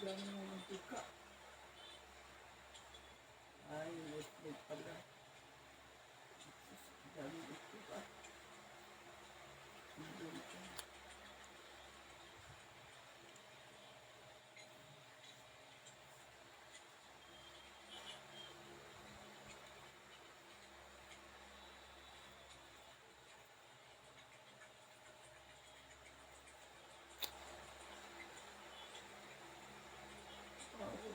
lang ng mantika. Ay, wait pala. Dami ito ba? Hindi ito. Grabe.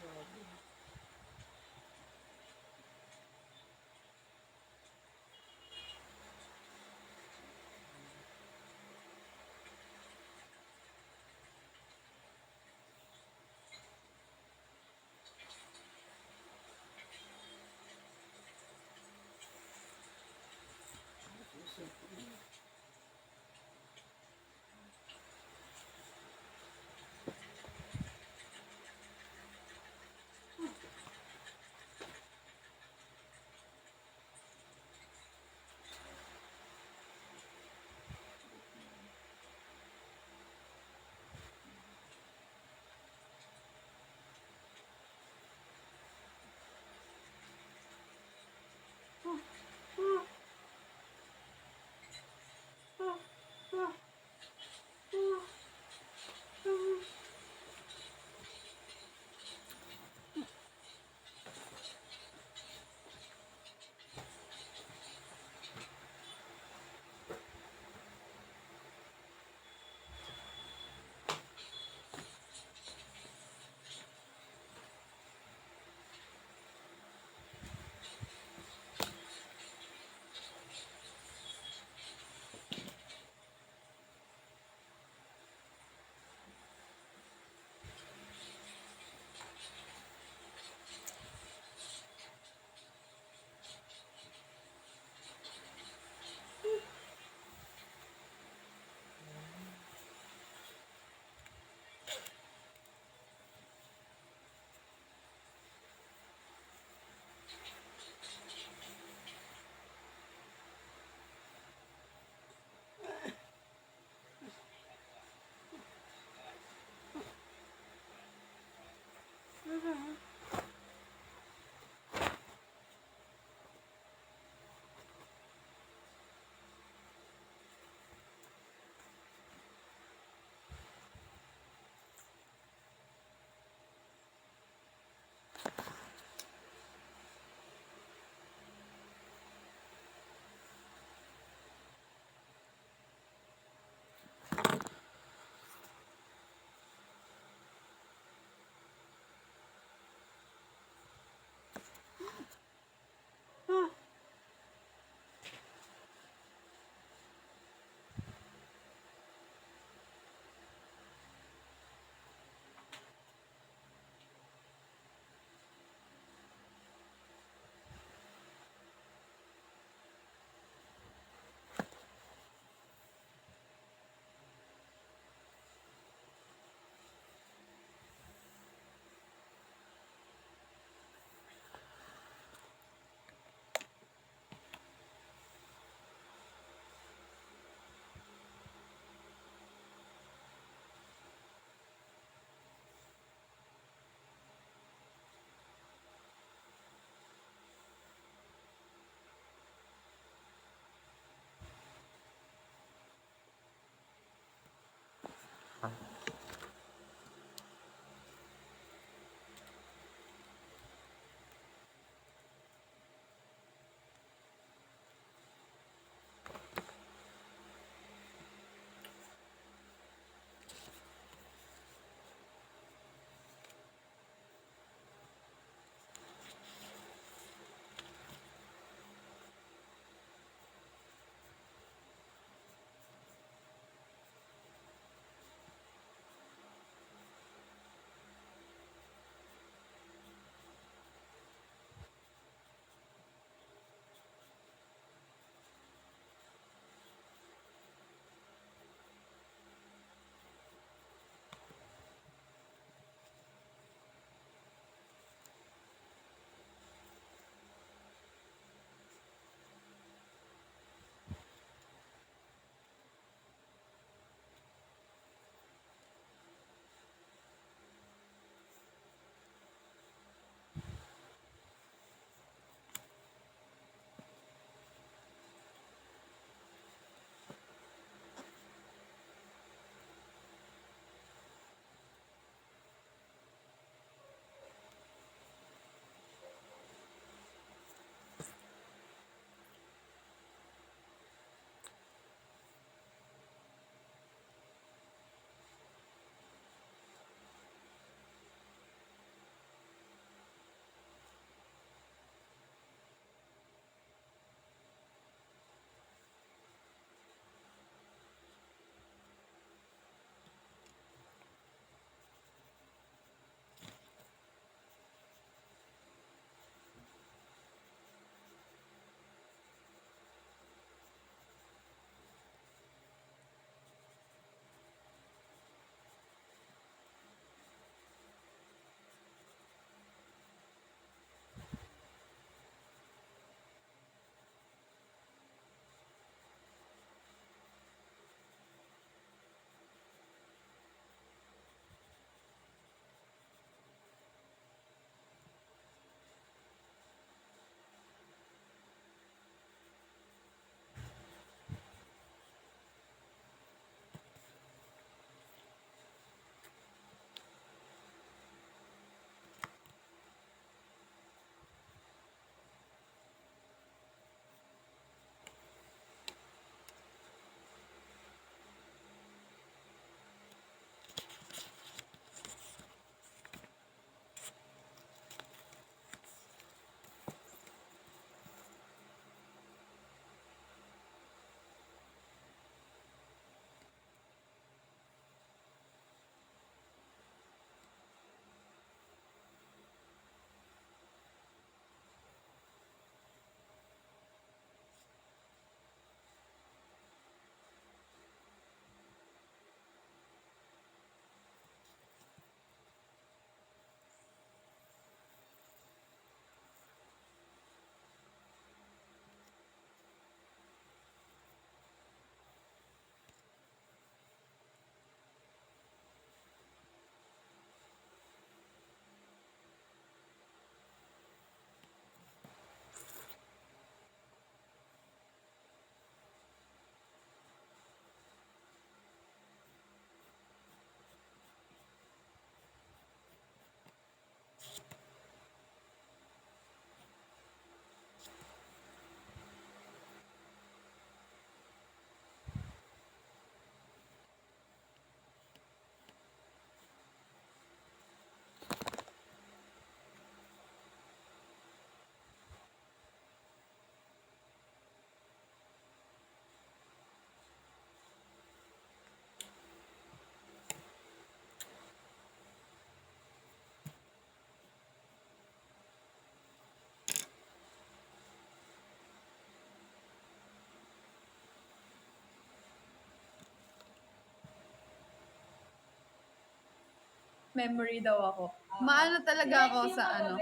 Memory daw ako. Maano talaga ako sa ano.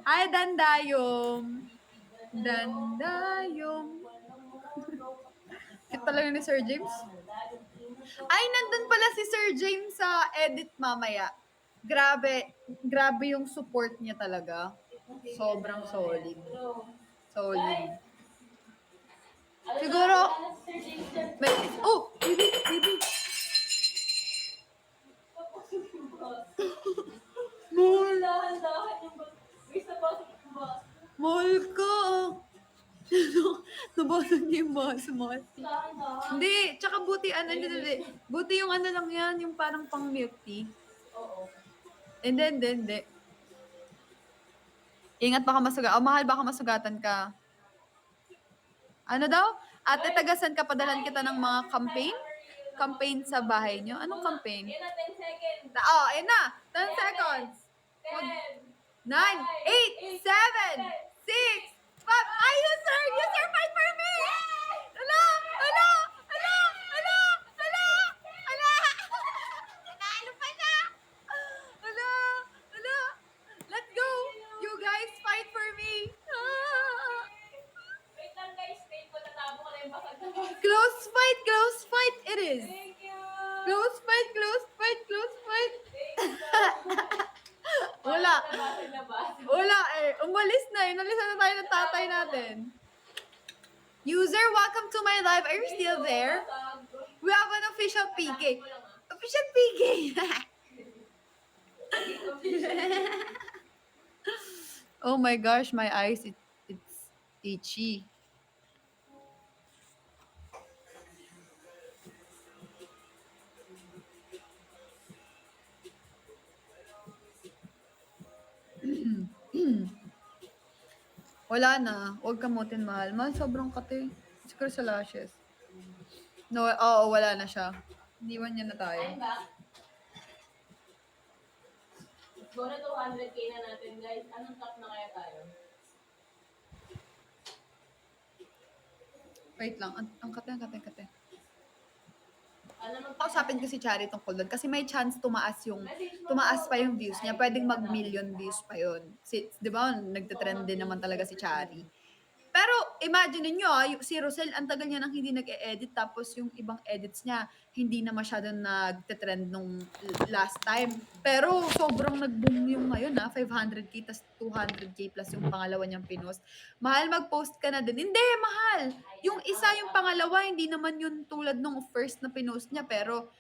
Ay, Dandayom. Dandayom. Cute talaga ni Sir James. Ay, nandun pala si Sir James sa edit mamaya. Grabe, grabe yung support niya talaga. Sobrang solid. Solid. Siguro, may, oh, baby, baby. Mol. Mol ko. Nabasag niya yung basmati. Hindi, tsaka buti ano, hindi. Buti yung ano lang yan, yung parang pang milk tea. Hindi. Ingat baka masugatan. Oh, mahal baka masugatan ka. Ano daw? Ate, tagasan ka, padalan kita ng mga campaign? Campaign sa bahay nyo? Anong campaign? Yun na, 10 seconds. Oh, ayun na. 10 seconds. 9, 8, 7, 6, 5. Ay, user! User, fight for me! Ala! Ala! Ala! Ala! Ala! Ala! Nanalo pa siya! Ala! Ala! Let's go! You guys fight for me! Ah! Wait lang guys, wait ko, natabo ko na yung basag na basag. Close fight it is! Thank you! Close fight! Thank you! Wala. Basag na basag. Wala eh. Umalis na. Inalis na tayo ng tatay natin. User, welcome to my live. Are you still there? We have an official PK. Official PK. Oh my gosh, my eyes, it's itchy. Wala na. Huwag kamutin, mahal. Mahal, sobrang kate. Siguro sa lashes. No, oo, wala na siya. Iniwan niya na tayo. I'm back. Go na 200k na natin guys. Anong top na kaya tayo? Wait lang. Ang kate. Ano mag- Kausapin ko si Chari tungkol doon kasi may chance tumaas pa yung views niya. Pwedeng mag-million views pa yun. Di ba, nagte-trend din naman talaga si Chari. Pero imagine niyo si Rosel, ang tagal niya nang hindi nag-e-edit tapos yung ibang edits niya hindi na masyadong nagte-trend nung last time. Pero sobrang nag-boom yung ngayon 500k tas 200k plus yung pangalawa niyang pinost. Mahal, mag-post ka na din. Hindi, mahal. Yung isa, yung pangalawa, hindi naman yun tulad nung first na pinost niya pero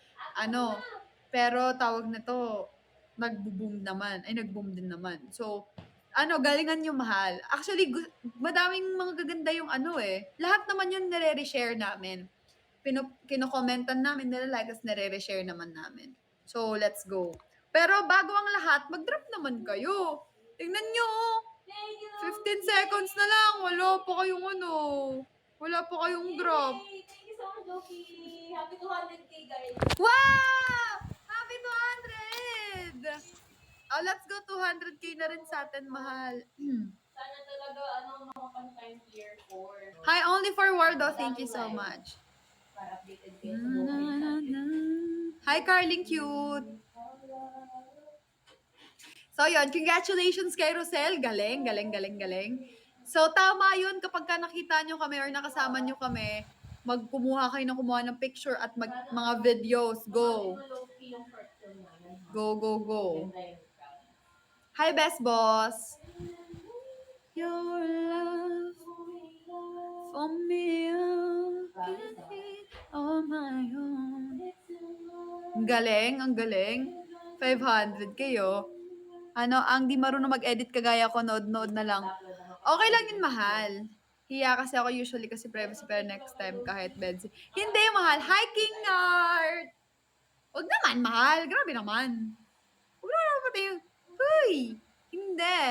tawag na to, nag-boom din naman. So, galingan yung mahal. Actually, madaming mga gaganda yung lahat naman yun nire-reshare namin. Kinokomentan namin, nila-like, as nire-reshare naman namin. So, let's go. Pero bago ang lahat, mag-drop naman kayo. Tingnan nyo, 15 seconds na lang. Wala pa kayong drop. Yay! Thank you so much, Loki. Happy 200k guys. Wow! Happy 200! Oh, let's go 200k na rin sa atin, mahal. Sana talaga makapag-time tier 4. Hi, only for Wardo. Thank you so much. Para updated kayo sa buhay natin. Hi, Carling Cute. So, yun. Congratulations kay Rosel. Galing. So, tama yun kapag ka nakita nyo kami or nakasama nyo kami, kumuha ng picture at mga videos. Go. Go. Hi, best boss. Your love for me on my own. Ang galing. 500 kayo. Ang di marunong mag-edit kagaya ko, nood na lang. Okay lang yun, mahal. Hiya kasi ako usually kasi privacy, pero next time kahit Benzi. Hindi, mahal. Hi, King Nard! Huwag naman, mahal. Grabe naman. Huwag naman pati yung, huy! Hindi.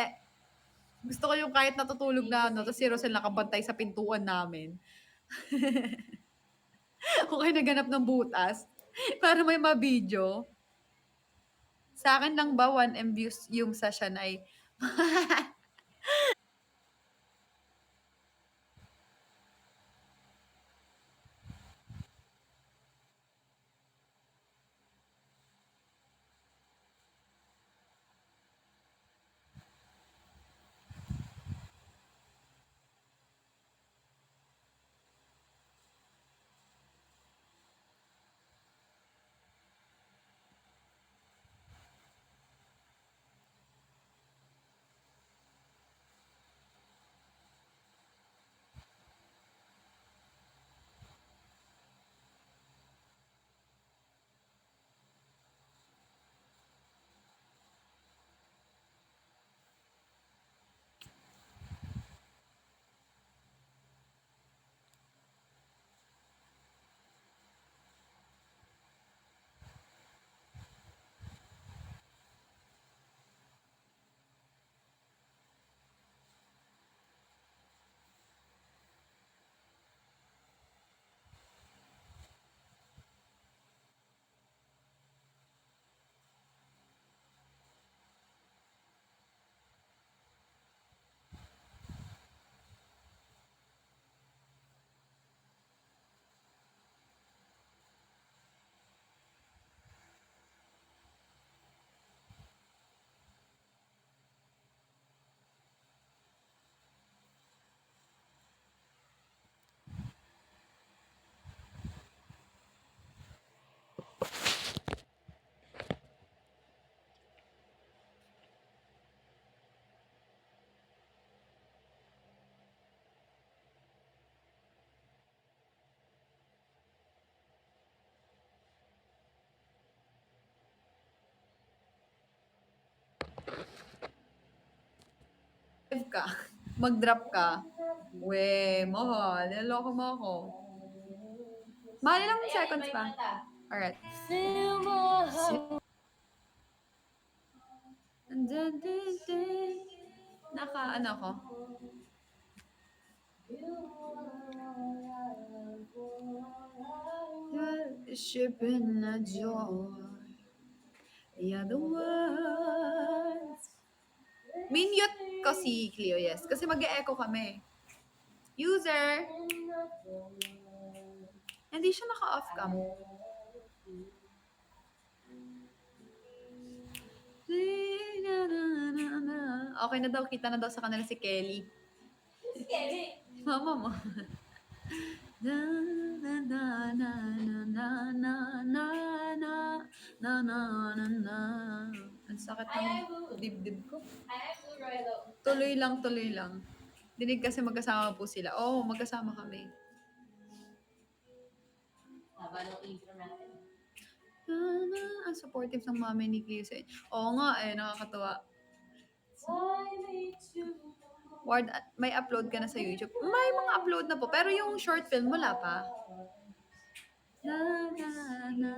Gusto ko yung kahit natutulog na tapos si Rosel nakabantay sa pintuan namin. Kung kayo naganap ng butas, para may mabidyo. Sa akin lang ba 1M views yung session ay ka, mag-drop ka, we, mahal, niloloko mo ako. Mahal, ilang seconds pa? Alright. Ano ko? The ship in the joy. The other words. Minute ko si Cleo, yes. Kasi mag-e-echo kami. User. Hindi siya naka-off cam. Okay na daw, kita na daw sa kanila si Kelly. Si Kelly. Mama mo. Na na na na na na na na na na na na. Ang sakit ng dibdib ko. I have to roll out. Tuloy lang. Dinig kasi magkasama po sila. Oo, magkasama kami. Haba ng intro natin. Ang supportive ng mami ni Cleo sa Oo nga nakakatawa. Ward, may upload ka na sa YouTube? May mga upload na po, pero yung short film wala pa. Na na na.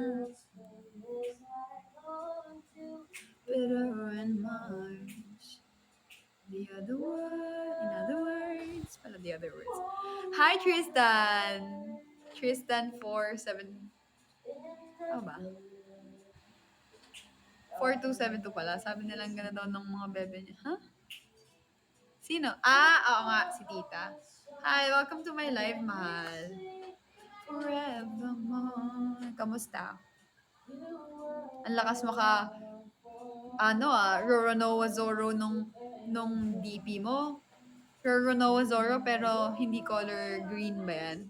Bitter and March. The other word, in other words, pala the other words. Hi Tristan. Tristan 47. Ano ba? 4272 pala. Sabi nilang gana daw ng mga bebe niya. Huh? Sino? Oo nga, si tita. Hi, welcome to my live, mahal. Forevermore. Kamusta? Ang lakas Roronoa Zoro nung DP mo. Roronoa Zoro pero hindi color green ba yan?